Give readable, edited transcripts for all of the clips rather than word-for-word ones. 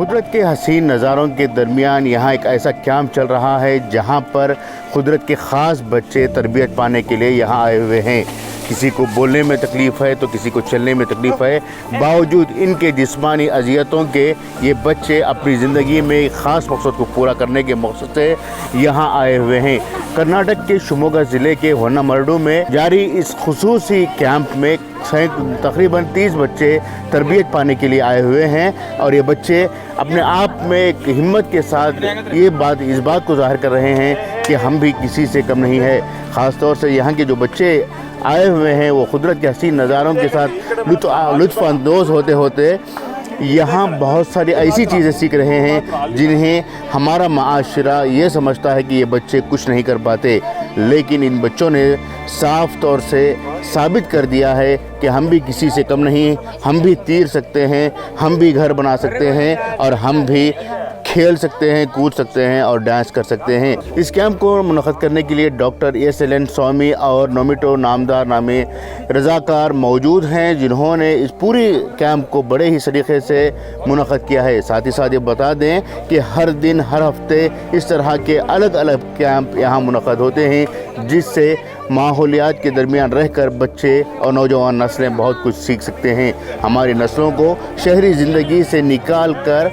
कुदरत के हसीन नज़ारों के दरमियान यहाँ एक ऐसा कैंप चल रहा है जहाँ पर कुदरत के ख़ास बच्चे तरबियत पाने के लिए यहाँ आए हुए हैं। किसी को बोलने में तकलीफ़ है तो किसी को चलने में तकलीफ़ है। बावजूद इनके जिस्मानी अजियतों के ये बच्चे अपनी ज़िंदगी में ख़ास मकसद को पूरा करने के मकसद से यहाँ आए हुए हैं। कर्नाटक के शिमोगा ज़िले के होन्ने maradu में जारी इस खुसूसी कैंप में तकरीबन 30 बच्चे तरबियत पाने के लिए आए हुए हैं और ये बच्चे अपने आप में एक हिम्मत के साथ इस बात को ज़ाहिर कर रहे हैं कि हम भी किसी से कम नहीं है। ख़ास तौर से यहाँ के जो बच्चे आए हुए हैं वो कुदरत के हसीन नज़ारों के साथ लुत्फ़ अंदोज़ होते होते यहाँ बहुत सारी ऐसी चीज़ें सीख रहे हैं जिन्हें हमारा माशरा ये समझता है कि ये बच्चे कुछ नहीं कर पाते, लेकिन इन बच्चों ने साफ़ तौर से साबित कर दिया है कि हम भी किसी से कम नहीं, हम भी तीर सकते हैं, हम भी घर बना सकते हैं और हम भी खेल सकते हैं, कूद सकते हैं और डांस कर सकते हैं। इस कैंप को मुनक़्क़द करने के लिए डॉक्टर स्वामी और नोमिटो नामदार नामे रज़ाकार मौजूद हैं, जिन्होंने इस पूरी कैंप को बड़े ही सलीक़े से मुनक़्क़द किया है। साथ ही साथ ये बता दें कि हर दिन हर हफ्ते इस तरह के अलग अलग कैंप यहाँ मुनक़्क़द होते हैं, जिससे माहौलियात के दरमियान रहकर बच्चे और नौजवान नस्लें बहुत कुछ सीख सकते हैं। हमारी नस्लों को शहरी ज़िंदगी से निकाल कर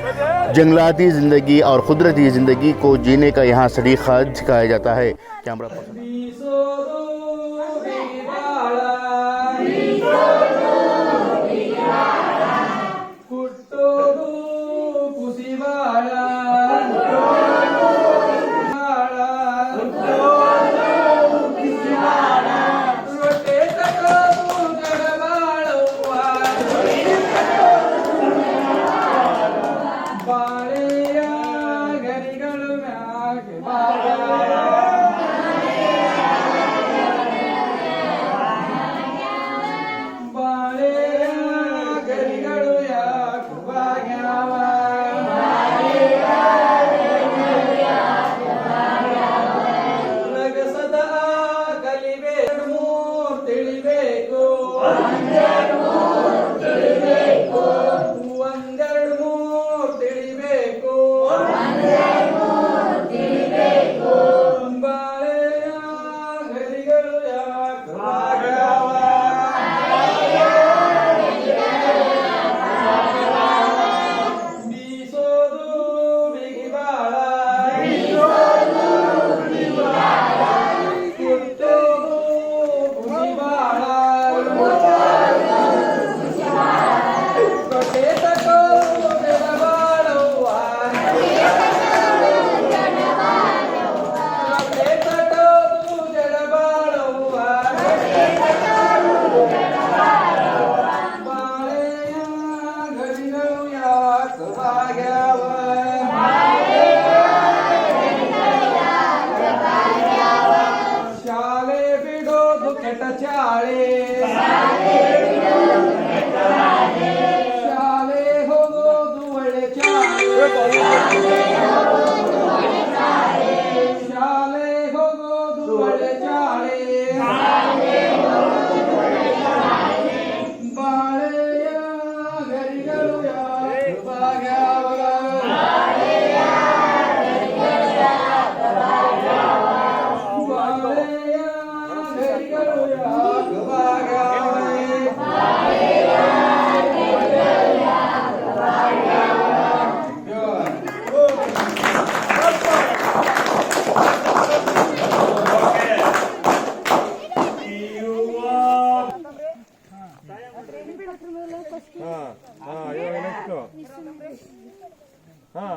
जंगलाती ज़िंदगी और कुदरती ज़िंदगी को जीने का यहाँ सलीक़ा सिखाया जाता है। कैमरा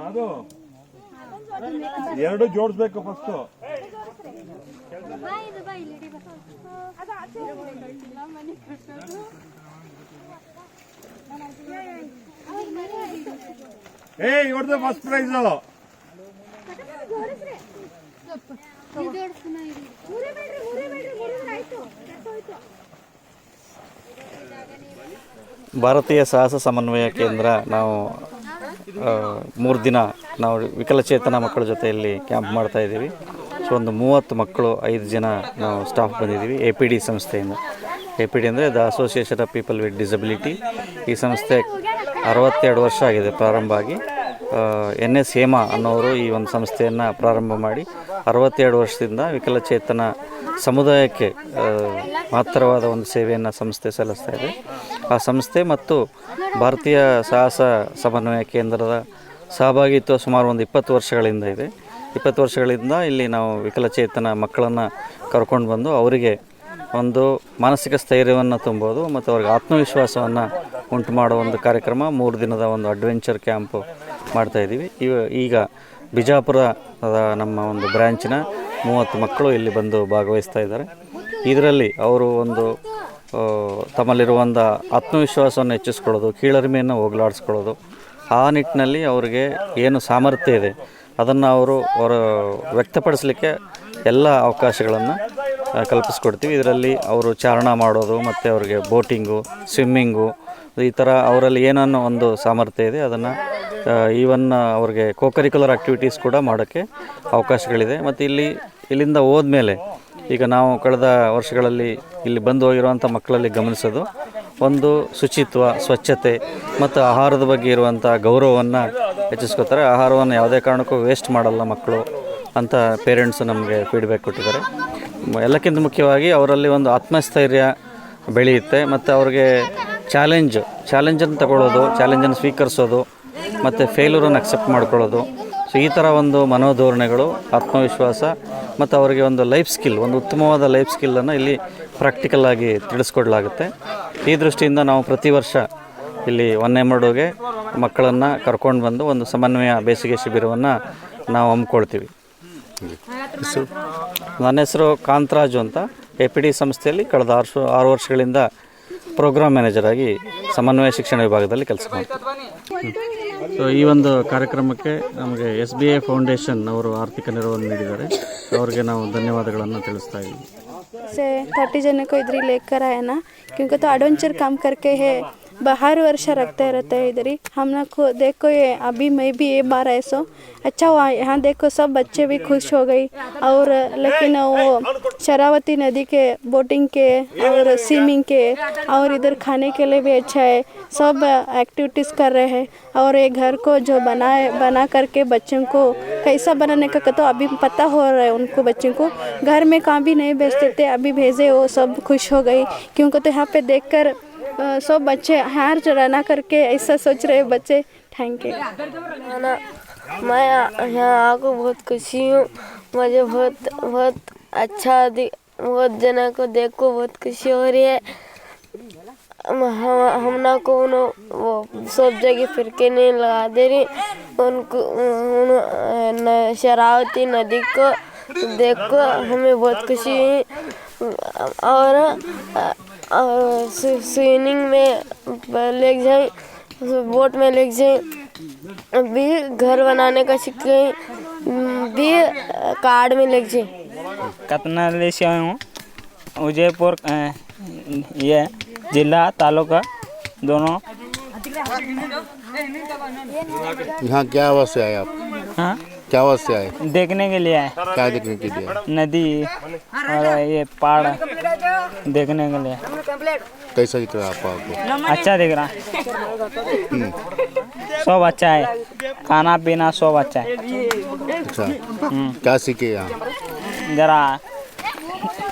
ಅದು ಎರಡು ಜೋಡಿಸಬೇಕು ಫಸ್ಟ್. ಇವ್ರದ್ದು ಫಸ್ಟ್ ಪ್ರೈಸ್. ಭಾರತೀಯ ಸಾಹಸ ಸಮನ್ವಯ ಕೇಂದ್ರ ನಾವು 3 ದಿನ ನಾವು ವಿಕಲಚೇತನ ಮಕ್ಕಳ ಜೊತೆಯಲ್ಲಿ ಕ್ಯಾಂಪ್ ಮಾಡ್ತಾ ಇದ್ದೀವಿ. ಸೊ ಒಂದು 30 ಮಕ್ಕಳು 5 ಜನ ನಾವು ಸ್ಟಾಫ್ ಬಂದಿದ್ದೀವಿ APD ಸಂಸ್ಥೆಯಿಂದ. APD ಅಂದರೆ the association of people with disability. ಈ ಸಂಸ್ಥೆ 62 ವರ್ಷ ಆಗಿದೆ ಪ್ರಾರಂಭ ಆಗಿ. NS ಹೇಮಾ ಅನ್ನೋರು ಈ ಒಂದು ಸಂಸ್ಥೆಯನ್ನು ಪ್ರಾರಂಭ ಮಾಡಿ 62 ವರ್ಷದಿಂದ ವಿಕಲಚೇತನ ಸಮುದಾಯಕ್ಕೆ ಮಹತ್ತರವಾದ ಒಂದು ಸೇವೆಯನ್ನು ಸಂಸ್ಥೆ ಸಲ್ಲಿಸ್ತಾ ಇದೆ. ಆ ಸಂಸ್ಥೆ ಮತ್ತು ಭಾರತೀಯ ಸಾಹಸ ಸಮನ್ವಯ ಕೇಂದ್ರದ ಸಹಭಾಗಿತ್ವ ಸುಮಾರು ಒಂದು 20 ವರ್ಷಗಳಿಂದ ಇದೆ. 20 ವರ್ಷಗಳಿಂದ ಇಲ್ಲಿ ನಾವು ವಿಕಲಚೇತನ ಮಕ್ಕಳನ್ನು ಕರ್ಕೊಂಡು ಬಂದು ಅವರಿಗೆ ಒಂದು ಮಾನಸಿಕ ಸ್ಥೈರ್ಯವನ್ನು ತುಂಬೋದು ಮತ್ತು ಅವ್ರಿಗೆ ಆತ್ಮವಿಶ್ವಾಸವನ್ನು ಉಂಟು ಮಾಡೋ ಒಂದು ಕಾರ್ಯಕ್ರಮ 3 ದಿನದ ಒಂದು ಅಡ್ವೆಂಚರ್ ಕ್ಯಾಂಪು ಮಾಡ್ತಾಯಿದ್ದೀವಿ. ಈಗ ಬಿಜಾಪುರದ ನಮ್ಮ ಒಂದು ಬ್ರ್ಯಾಂಚಿನ 30 ಮಕ್ಕಳು ಇಲ್ಲಿ ಬಂದು ಭಾಗವಹಿಸ್ತಾ ಇದ್ದಾರೆ. ಇದರಲ್ಲಿ ಅವರು ಒಂದು ತಮ್ಮಲ್ಲಿರುವಂಥ ಆತ್ಮವಿಶ್ವಾಸವನ್ನು ಹೆಚ್ಚಿಸ್ಕೊಳ್ಳೋದು, ಕೀಳರಿಮೆಯನ್ನು ಹೋಗಲಾಡಿಸ್ಕೊಳ್ಳೋದು, ಆ ನಿಟ್ಟಿನಲ್ಲಿ ಅವರಿಗೆ ಏನು ಸಾಮರ್ಥ್ಯ ಇದೆ ಅದನ್ನು ಅವರು ವ್ಯಕ್ತಪಡಿಸಲಿಕ್ಕೆ ಎಲ್ಲ ಅವಕಾಶಗಳನ್ನು ಕಲ್ಪಿಸ್ಕೊಡ್ತೀವಿ. ಇದರಲ್ಲಿ ಅವರು ಚಾರಣ ಮಾಡೋದು ಮತ್ತು ಅವರಿಗೆ ಬೋಟಿಂಗು, ಸ್ವಿಮ್ಮಿಂಗು, ಈ ಥರ ಅವರಲ್ಲಿ ಏನನ್ನೋ ಒಂದು ಸಾಮರ್ಥ್ಯ ಇದೆ ಅದನ್ನು ಈವನ್ ಅವ್ರಿಗೆ ಕೋಕರಿಕ್ಯುಲರ್ ಆ್ಯಕ್ಟಿವಿಟೀಸ್ ಕೂಡ ಮಾಡೋಕ್ಕೆ ಅವಕಾಶಗಳಿದೆ. ಮತ್ತು ಇಲ್ಲಿಂದ ಹೋದ್ಮೇಲೆ ಈಗ ನಾವು ಕಳೆದ ವರ್ಷಗಳಲ್ಲಿ ಇಲ್ಲಿ ಬಂದು ಹೋಗಿರುವಂಥ ಮಕ್ಕಳಲ್ಲಿ ಗಮನಿಸೋದು ಒಂದು ಶುಚಿತ್ವ, ಸ್ವಚ್ಛತೆ ಮತ್ತು ಆಹಾರದ ಬಗ್ಗೆ ಇರುವಂಥ ಗೌರವವನ್ನು ಹೆಚ್ಚಿಸ್ಕೋತಾರೆ. ಆಹಾರವನ್ನು ಯಾವುದೇ ಕಾರಣಕ್ಕೂ ವೇಸ್ಟ್ ಮಾಡಲ್ಲ ಮಕ್ಕಳು ಅಂತ ಪೇರೆಂಟ್ಸು ನಮಗೆ ಫೀಡ್ಬ್ಯಾಕ್ ಕೊಟ್ಟಿದ್ದಾರೆ. ಎಲ್ಲಕ್ಕಿಂತ ಮುಖ್ಯವಾಗಿ ಅವರಲ್ಲಿ ಒಂದು ಆತ್ಮಸ್ಥೈರ್ಯ ಬೆಳೆಯುತ್ತೆ ಮತ್ತು ಅವ್ರಿಗೆ ಚಾಲೆಂಜನ್ನು ತಗೊಳ್ಳೋದು, ಚಾಲೆಂಜನ್ನು ಸ್ವೀಕರಿಸೋದು ಮತ್ತು ಫೇಲ್ಯೂರನ್ನು ಅಕ್ಸೆಪ್ಟ್ ಮಾಡ್ಕೊಳ್ಳೋದು. ಸೊ ಈ ಥರ ಒಂದು ಮನೋಧೋರಣೆಗಳು, ಆತ್ಮವಿಶ್ವಾಸ ಮತ್ತು ಅವರಿಗೆ ಒಂದು ಲೈಫ್ ಸ್ಕಿಲ್, ಒಂದು ಉತ್ತಮವಾದ ಲೈಫ್ ಸ್ಕಿಲ್ಲನ್ನು ಇಲ್ಲಿ ಪ್ರಾಕ್ಟಿಕಲ್ಲಾಗಿ ತಿಳಿಸ್ಕೊಡ್ಲಾಗುತ್ತೆ. ಈ ದೃಷ್ಟಿಯಿಂದ ನಾವು ಪ್ರತಿ ವರ್ಷ ಇಲ್ಲಿ ಹೊನ್ನೆಮಡುಗೆ ಮಕ್ಕಳನ್ನು ಕರ್ಕೊಂಡು ಬಂದು ಒಂದು ಸಮನ್ವಯ ಬೇಸಿಗೆ ಶಿಬಿರವನ್ನು ನಾವು ಹಮ್ಮಿಕೊಳ್ತೀವಿ. ನನ್ನ ಹೆಸರು ಕಾಂತರಾಜು ಅಂತ. APD ಸಂಸ್ಥೆಯಲ್ಲಿ ಕಳೆದ 6 ವರ್ಷಗಳಿಂದ ಪ್ರೋಗ್ರಾಮ್ ಮ್ಯಾನೇಜರ್ ಆಗಿ ಸಮನ್ವಯ ಶಿಕ್ಷಣ ವಿಭಾಗದಲ್ಲಿ ಕೆಲಸ ಮಾಡ್ತೀನಿ. ಸೊ ಈ ಒಂದು ಕಾರ್ಯಕ್ರಮಕ್ಕೆ ನಮಗೆ SBI ಫೌಂಡೇಶನ್ ಅವರು ಆರ್ಥಿಕ ನೆರವನ್ನು ನೀಡಿದ್ದಾರೆ. ಅವ್ರಿಗೆ ನಾವು ಧನ್ಯವಾದಗಳನ್ನು ತಿಳಿಸ್ತಾ ಇದ್ದೀವಿ. से 30 जने को इधर ही लेकर आया ना, क्योंकि तो एडवेंचर काम करके है हर वर्ष रखते रहते हैं इधर ही. हम लोग को देखो ये अभी मैं भी ये बार ऐसा अच्छा हुआ यहाँ देखो सब बच्चे भी खुश हो गई. और लेकिन वो शरावती नदी के बोटिंग के और स्विमिंग के और इधर खाने के लिए भी अच्छा है. सब एक्टिविटीज़ कर रहे हैं. और ये घर को जो बना करके बच्चों को कैसा बनाने का तो अभी पता हो रहा है उनको. बच्चों को घर में कहाँ भी नहीं भेजते थे, अभी भेजे, वो सब खुश हो गई. क्योंकि तो यहाँ पे देखकर सब बच्चे हार चढ़ाना करके ऐसा सोच रहे बच्चे. Thank you. मैं यहाँ आकर बहुत खुशी हूँ. मुझे बहुत अच्छा बहुत जना को देख को बहुत खुशी हो रही है. हम ना को वो सब जगह फिर के नहीं लगा दे रही. उनको शरावती नदी को देख को हमें बहुत खुशी हुई. और स्विमिंग में ले जाए, बोट में ले जाए, भी घर बनाने का सीख गई, भी कार्ड में ले जाए. कतनाली से आया हूँ. उदयपुर ये जिला तालुका दोनों. यहाँ क्या आवाज़ से आए आप? हाँ, क्या आवाज़ से आए? देखने के लिए आए. क्या देखने के लिए? नदी और ये पहाड़ देखने के लिए. कैसा दिख रहा है आपको? अच्छा दिख रहा. सब अच्छा है, खाना पीना सब अच्छा है. अच्छा, क्या सीखे यहाँ? जरा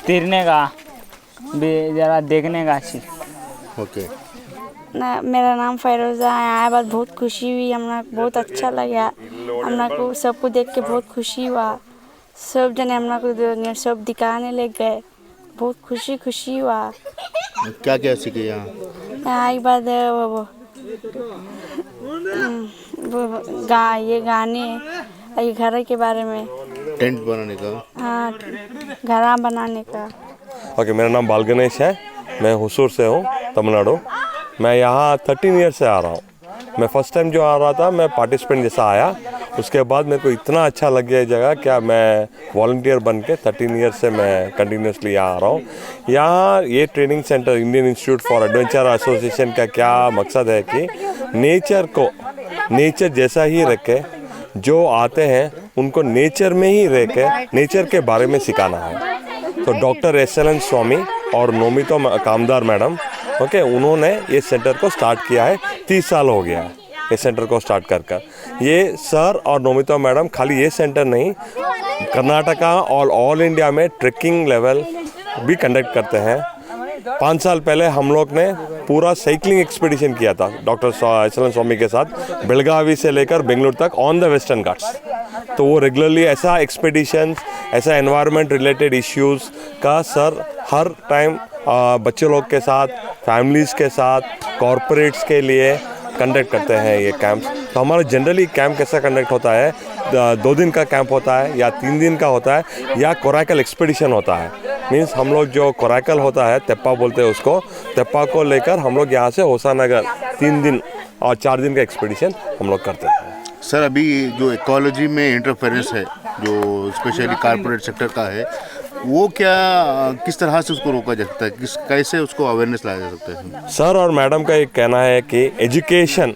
तैरने का भी, जरा देखने का अच्छी. ओके. मेरा नाम फ़ैरोज़ा है. आया बात बहुत खुशी हुई, हम लोग बहुत अच्छा लगा. हम लोग को सबको देख के बहुत खुशी हुआ. सब जने हम लोग को सब दिखाने ले गए. बहुत खुशी हुआ. क्या क्या सीखे यहाँ? एक बात ये गाने, ये घर के बारे में, टेंट बनाने का. हाँ, घर बनाने का. ओके, मेरा नाम बाल गणेश है. मैं हुसूर से हूँ, तमिलनाडु. मैं यहाँ 13 ईयर से आ रहा हूँ. मैं फर्स्ट टाइम जो आ रहा था मैं पार्टिसिपेंट जैसा आया, उसके बाद मेरे को इतना अच्छा लग गया ये जगह, क्या मैं वॉलंटियर बन के 13 ईयर्स से मैं कंटिन्यूसली यहाँ आ रहा हूँ। यहाँ ये training centre Indian institute for adventure association का क्या मकसद है कि नेचर को नेचर जैसा ही रखे, जो आते हैं उनको नेचर में ही रह के नेचर के बारे में सिखाना है। तो डॉक्टर SLN स्वामी और नोमितो कामदार मैडम, ओके, उन्होंने ये सेंटर को स्टार्ट किया है। 30 साल हो गया है ये सेंटर को स्टार्ट कर ये सर और नोमितो मैडम खाली ये सेंटर नहीं, कर्नाटका और ऑल इंडिया में ट्रैकिंग लेवल भी कंडक्ट करते हैं। 5 साल पहले हम लोग ने पूरा साइकिलिंग एक्सपीडिशन किया था डॉक्टर SLN स्वामी के साथ, बेलगावी से लेकर बेंगलुरु तक ऑन द वेस्टर्न घाट्स। तो वो रेगुलरली ऐसा एक्सपीडिशन, ऐसा एनवायरनमेंट रिलेटेड इश्यूज़ का सर हर टाइम बच्चे लोग के साथ, फैमिलीज़ के साथ, कॉरपोरेट्स के लिए कंडक्ट करते हैं ये कैंप्स। तो हमारा जनरली कैंप कैसा कंडक्ट होता है, 2 दिन का कैंप होता है या 3 दिन का होता है या कोराकल एक्सपीडिशन होता है। मीन्स हम लोग जो कोराकल होता है, तेप्पा बोलते हैं उसको, तेप्पा को लेकर हम लोग यहाँ से होसानगर 3 दिन और 4 दिन का एक्सपीडिशन हम लोग करते हैं। सर, अभी जो इकोलॉजी में इंटरफेरेंस है, जो स्पेशली कॉर्पोरेट सेक्टर का है, वो क्या किस तरह से उसको रोका जा सकता है, कैसे उसको अवेयरनेस लाया जा सकता है? सर और मैडम का एक कहना है कि education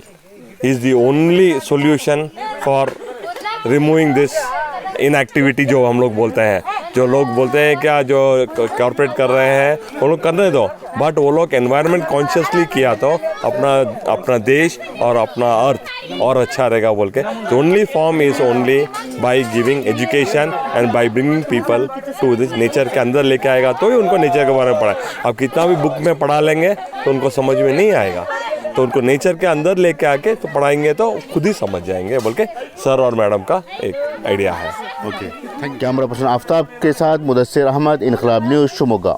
is the only solution for removing this inactivity जो हम लोग बोलते हैं। जो लोग बोलते हैं क्या जो कॉर्पोरेट कर रहे हैं वो लोग करने दो, बट वो लोग एनवायरनमेंट कॉन्शियसली किया तो अपना देश और अपना अर्थ और अच्छा रहेगा बोल के। The only form is only by giving education and by bringing people to this nature के अंदर लेके आएगा तो ही उनको नेचर के बारे में पढ़ाए। अब कितना भी बुक में पढ़ा लेंगे तो उनको समझ में नहीं आएगा, तो उनको नेचर के अंदर लेके आके तो पढ़ाएंगे तो खुद ही समझ जाएंगे बोल के सर और मैडम का एक आइडिया है। Okay, thank you. Camera person Aftab के साथ मुदस्सिर अहमद, इनकलाब न्यूज़, शिमोगा।